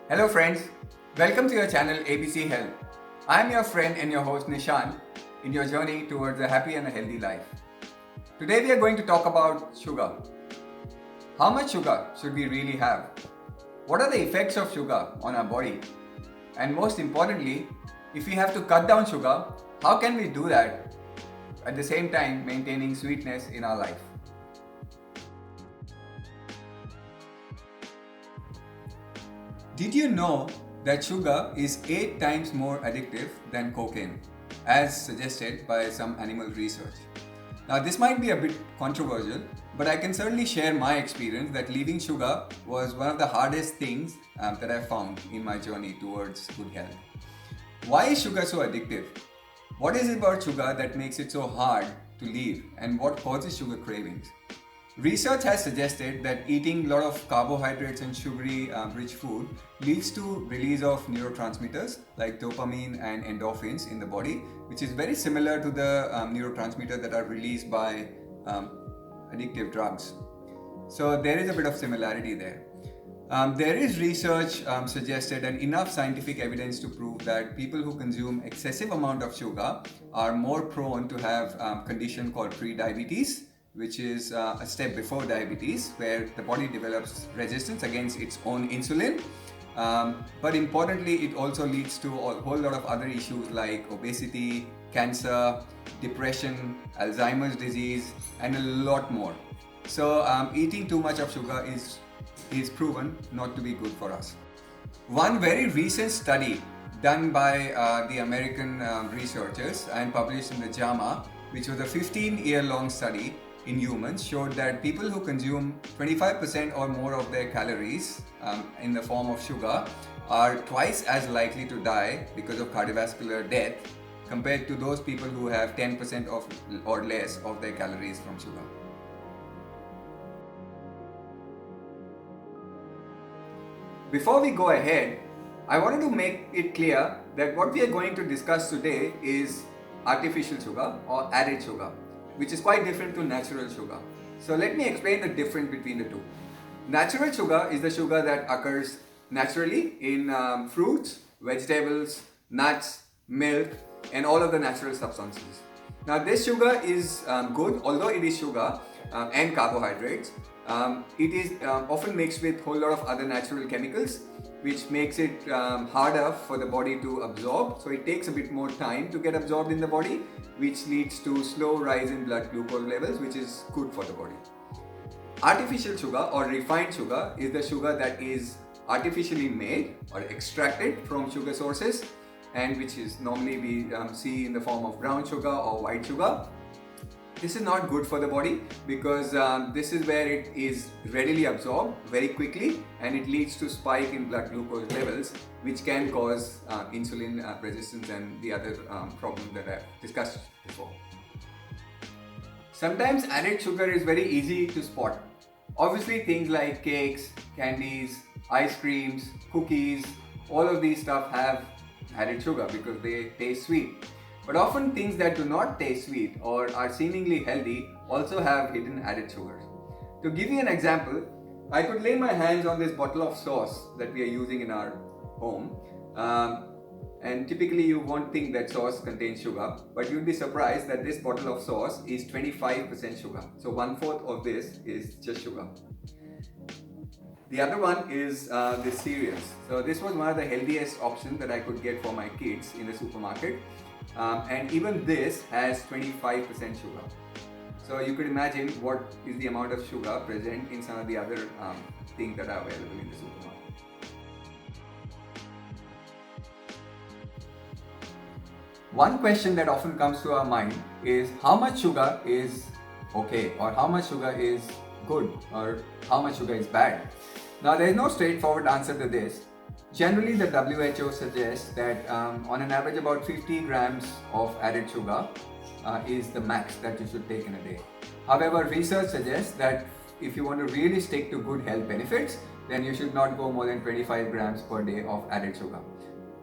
Hello friends, welcome to your channel ABC Health. I am your friend and your host Nishan in your journey towards a happy and a healthy life. Today we are going to talk about sugar. How much sugar should we really have? What are the effects of sugar on our body? And most importantly, if we have to cut down sugar, how can we do that at the same time maintaining sweetness in our life? Did you know that sugar is 8 times more addictive than cocaine, as suggested by some animal research? Now, this might be a bit controversial, but I can certainly share my experience that leaving sugar was one of the hardest things that I found in my journey towards good health. Why is sugar so addictive? What is it about sugar that makes it so hard to leave, and what causes sugar cravings? Research has suggested that eating a lot of carbohydrates and sugary rich food leads to release of neurotransmitters like dopamine and endorphins in the body, which is very similar to the neurotransmitters that are released by addictive drugs. So there is a bit of similarity there. There is research suggested and enough scientific evidence to prove that people who consume excessive amount of sugar are more prone to have a condition called pre-diabetes, which is a step before diabetes, where the body develops resistance against its own insulin. But importantly, it also leads to a whole lot of other issues like obesity, cancer, depression, Alzheimer's disease, and a lot more. So, eating too much of sugar is proven not to be good for us. One very recent study done by the American researchers and published in the JAMA, which was a 15-year-long study in humans, showed that people who consume 25% or more of their calories in the form of sugar are twice as likely to die because of cardiovascular death compared to those people who have 10% of or less of their calories from sugar. Before we go ahead, I wanted to make it clear that what we are going to discuss today is artificial sugar or added sugar, which is quite different to natural sugar. So let me explain the difference between the two. Natural sugar is the sugar that occurs naturally in fruits, vegetables, nuts, milk, and all of the natural substances. Now this sugar is good, although it is sugar and carbohydrates. It is often mixed with a whole lot of other natural chemicals, which makes it harder for the body to absorb. So it takes a bit more time to get absorbed in the body, which leads to slow rise in blood glucose levels, which is good for the body. Artificial sugar or refined sugar is the sugar that is artificially made or extracted from sugar sources, and which is normally we see in the form of brown sugar or white sugar. This is not good for the body because this is where it is readily absorbed very quickly, and it leads to spike in blood glucose levels, which can cause insulin resistance and the other problems that I've discussed before. Sometimes added sugar is very easy to spot. Obviously things like cakes, candies, ice creams, cookies, all of these stuff have added sugar because they taste sweet. But often things that do not taste sweet or are seemingly healthy also have hidden added sugars. To give you an example, I could lay my hands on this bottle of sauce that we are using in our home. And typically you won't think that sauce contains sugar, but you'll be surprised that this bottle of sauce is 25% sugar. So 1/4 of this is just sugar. The other one is the cereals. So this was one of the healthiest options that I could get for my kids in the supermarket. And even this has 25% sugar. So you could imagine what is the amount of sugar present in some of the other things that are available in the supermarket. One question that often comes to our mind is how much sugar is okay, or how much sugar is good, or how much sugar is bad. Now there is no straightforward answer to this. Generally, the WHO suggests that on an average about 50 grams of added sugar is the max that you should take in a day. However, research suggests that if you want to really stick to good health benefits, then you should not go more than 25 grams per day of added sugar.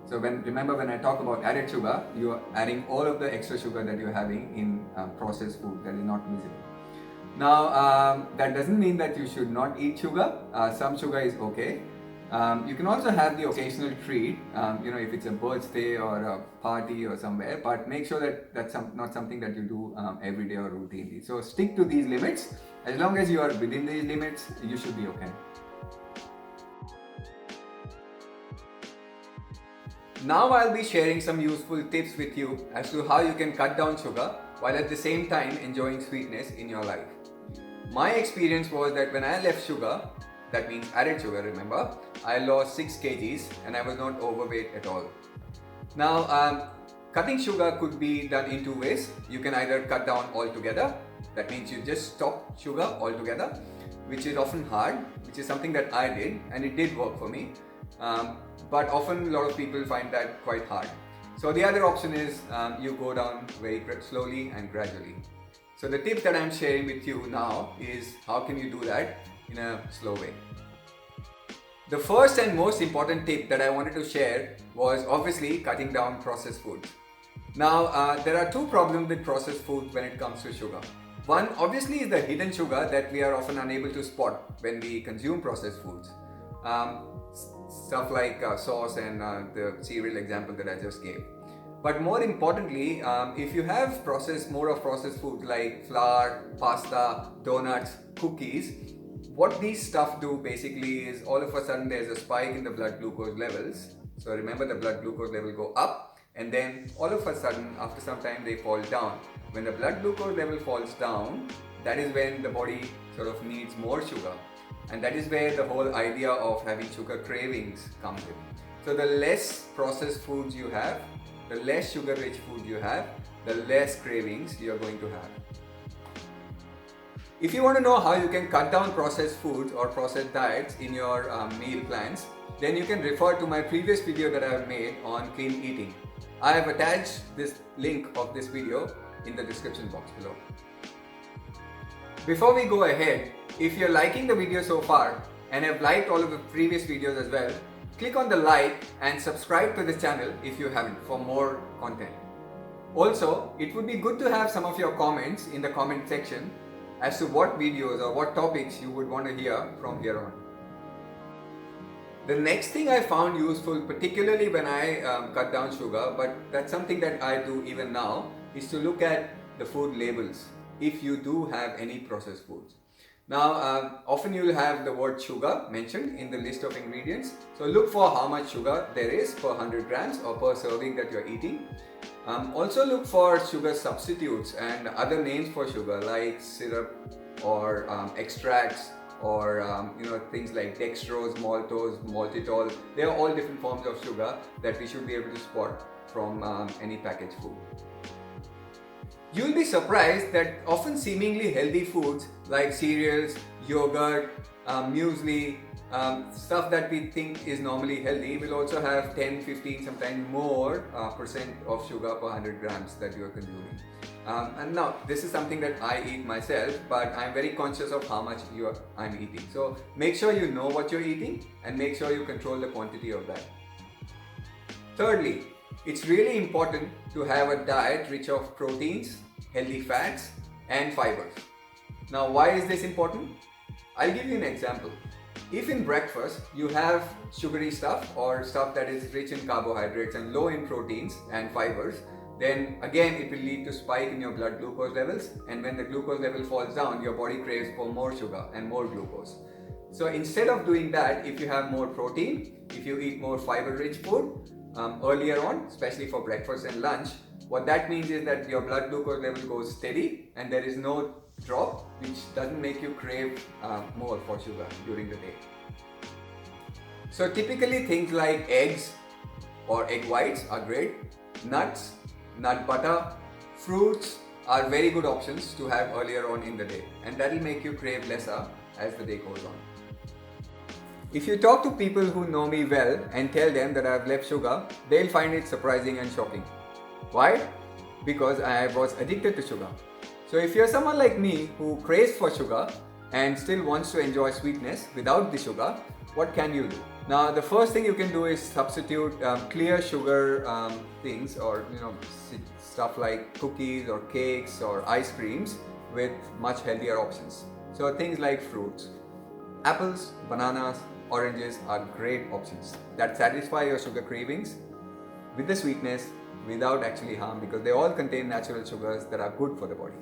So remember when I talk about added sugar, you are adding all of the extra sugar that you're having in processed food that is not visible. Now, that doesn't mean that you should not eat sugar. Some sugar is okay. You can also have the occasional treat, if it's a birthday or a party or somewhere, but make sure that that's not something that you do every day or routinely. So stick to these limits. As long as you are within these limits, you should be okay. Now I'll be sharing some useful tips with you as to how you can cut down sugar while at the same time enjoying sweetness in your life. My experience was that when I left sugar, that means added sugar, remember, I lost 6 kgs and I was not overweight at all. Now, cutting sugar could be done in two ways. You can either cut down altogether, that means you just stop sugar altogether, which is often hard, which is something that I did and it did work for me. But often a lot of people find that quite hard. So the other option is you go down very slowly and gradually. So the tips that I'm sharing with you now is how can you do that in a slow way. The first and most important tip that I wanted to share was obviously cutting down processed foods. Now, there are two problems with processed foods when it comes to sugar. One obviously is the hidden sugar that we are often unable to spot when we consume processed foods. Stuff like sauce and the cereal example that I just gave. But more importantly, if you have more of processed foods like flour, pasta, donuts, cookies, what these stuff do basically is all of a sudden there's a spike in the blood glucose levels. So remember, the blood glucose level go up and then all of a sudden after some time they fall down. When the blood glucose level falls down, that is when the body sort of needs more sugar. And that is where the whole idea of having sugar cravings comes in. So the less processed foods you have, the less sugar rich food you have, the less cravings you are going to have. If you want to know how you can cut down processed foods or processed diets in your meal plans, then you can refer to my previous video that I have made on clean eating. I have attached this link of this video in the description box below. Before we go ahead, if you're liking the video so far and have liked all of the previous videos as well, click on the like and subscribe to this channel if you haven't for more content. Also, it would be good to have some of your comments in the comment section as to what videos or what topics you would want to hear from here on. The next thing I found useful, particularly when I cut down sugar, but that's something that I do even now, is to look at the food labels if you do have any processed foods. Now, often you'll have the word sugar mentioned in the list of ingredients. So look for how much sugar there is per 100 grams or per serving that you're eating. Also look for sugar substitutes and other names for sugar like syrup or extracts or things like dextrose, maltose, maltitol. They are all different forms of sugar that we should be able to spot from any packaged food. You'll be surprised that often seemingly healthy foods like cereals, yogurt, muesli, stuff that we think is normally healthy will also have 10, 15, sometimes more percent of sugar per 100 grams that you are consuming. And now this is something that I eat myself, but I'm very conscious of how much I'm eating. So make sure you know what you're eating and make sure you control the quantity of that. Thirdly, it's really important to have a diet rich of proteins, healthy fats and fibers. Now, why is this important? I'll give you an example. If in breakfast you have sugary stuff or stuff that is rich in carbohydrates and low in proteins and fibers, then again it will lead to spike in your blood glucose levels, and when the glucose level falls down, your body craves for more sugar and more glucose. So instead of doing that, if you have more protein, if you eat more fiber rich food earlier on, especially for breakfast and lunch, what that means is that your blood glucose level goes steady and there is no drop, which doesn't make you crave more for sugar during the day. So typically things like eggs or egg whites are great. Nuts, nut butter, fruits are very good options to have earlier on in the day, and that will make you crave lesser as the day goes on. If you talk to people who know me well and tell them that I have left sugar, they'll find it surprising and shocking. Why? Because I was addicted to sugar. So if you're someone like me who craves for sugar and still wants to enjoy sweetness without the sugar, what can you do? Now, the first thing you can do is substitute clear sugar things, or stuff like cookies or cakes or ice creams with much healthier options. So things like fruits, apples, bananas, oranges are great options that satisfy your sugar cravings with the sweetness without actually harm, because they all contain natural sugars that are good for the body.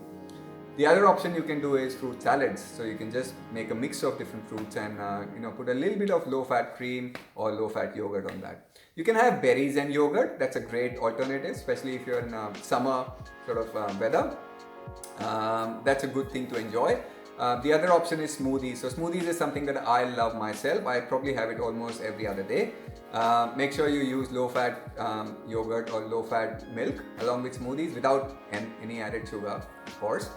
The other option you can do is fruit salads. So you can just make a mix of different fruits and put a little bit of low-fat cream or low-fat yogurt on that. You can have berries and yogurt. That's a great alternative, especially if you're in a summer sort of weather. That's a good thing to enjoy. The other option is smoothies. So smoothies is something that I love myself. I probably have it almost every other day. Make sure you use low-fat yogurt or low-fat milk along with smoothies without any added sugar, of course.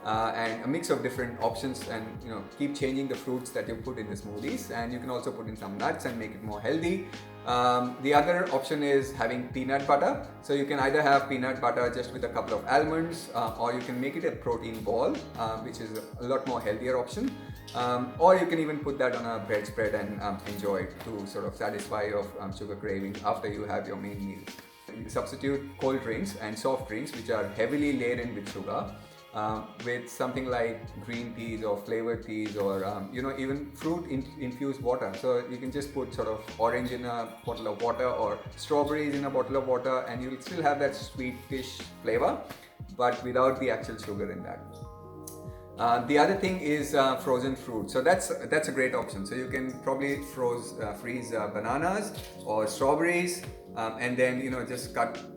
And a mix of different options, and keep changing the fruits that you put in the smoothies, and you can also put in some nuts and make it more healthy. The other option is having peanut butter. So you can either have peanut butter just with a couple of almonds, or you can make it a protein ball, which is a lot more healthier option. Or you can even put that on a bread spread and enjoy it to sort of satisfy your sugar craving after you have your main meal. You substitute cold drinks and soft drinks which are heavily laden with sugar with something like green teas or flavored teas, or even fruit infused water. So you can just put sort of orange in a bottle of water or strawberries in a bottle of water, and you'll still have that sweetish flavor but without the actual sugar in that. The other thing is frozen fruit. So that's a great option. So you can probably freeze bananas or strawberries, and then just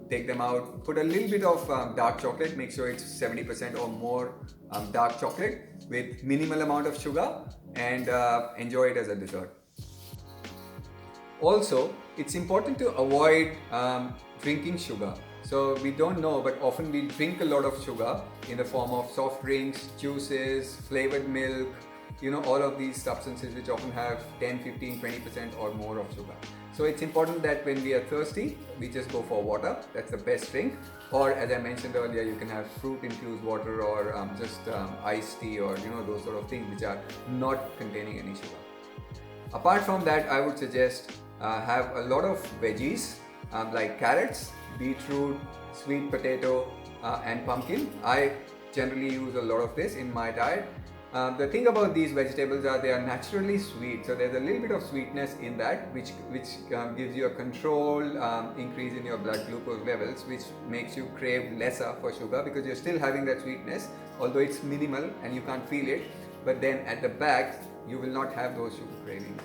take them out, put a little bit of dark chocolate, make sure it's 70% or more dark chocolate with minimal amount of sugar, and enjoy it as a dessert. Also, it's important to avoid drinking sugar. So we don't know, but often we drink a lot of sugar in the form of soft drinks, juices, flavored milk, all of these substances which often have 10, 15, 20% or more of sugar. So it's important that when we are thirsty, we just go for water. That's the best drink. Or as I mentioned earlier, you can have fruit infused water, or just iced tea, or those sort of things which are not containing any sugar. Apart from that, I would suggest have a lot of veggies like carrots, beetroot, sweet potato, and pumpkin. I generally use a lot of this in my diet. The thing about these vegetables are they are naturally sweet, so there's a little bit of sweetness in that which gives you a controlled increase in your blood glucose levels, which makes you crave lesser for sugar because you're still having that sweetness, although it's minimal and you can't feel it, but then at the back you will not have those sugar cravings.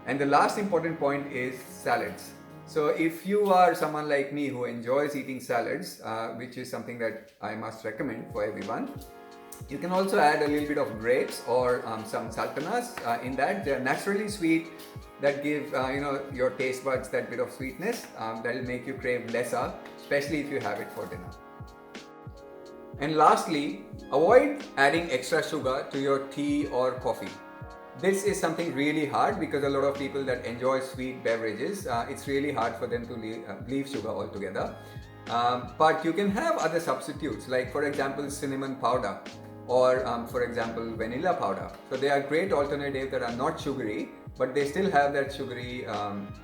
And the last important point is salads. So if you are someone like me who enjoys eating salads, which is something that I must recommend for everyone, you can also add a little bit of grapes or some sultanas in that. They are naturally sweet, that give your taste buds that bit of sweetness that will make you crave lesser, especially if you have it for dinner. And lastly, avoid adding extra sugar to your tea or coffee. This is something really hard because a lot of people that enjoy sweet beverages, it's really hard for them to leave sugar altogether. But you can have other substitutes, like for example cinnamon powder, or for example vanilla powder. So they are great alternatives that are not sugary, but they still have that sugary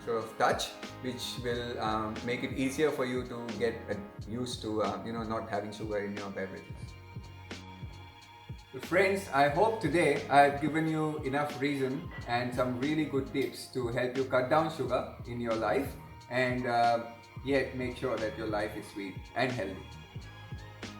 sort of touch, which will make it easier for you to get used to not having sugar in your beverages. So friends, I hope today I've given you enough reason and some really good tips to help you cut down sugar in your life, and yet make sure that your life is sweet and healthy.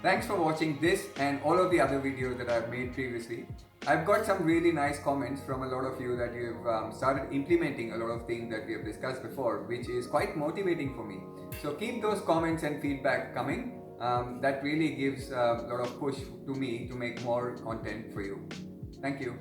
Thanks for watching this and all of the other videos that I've made previously. I've got some really nice comments from a lot of you that you've started implementing a lot of things that we have discussed before, which is quite motivating for me. So keep those comments and feedback coming. That really gives a lot of push to me to make more content for you. Thank you.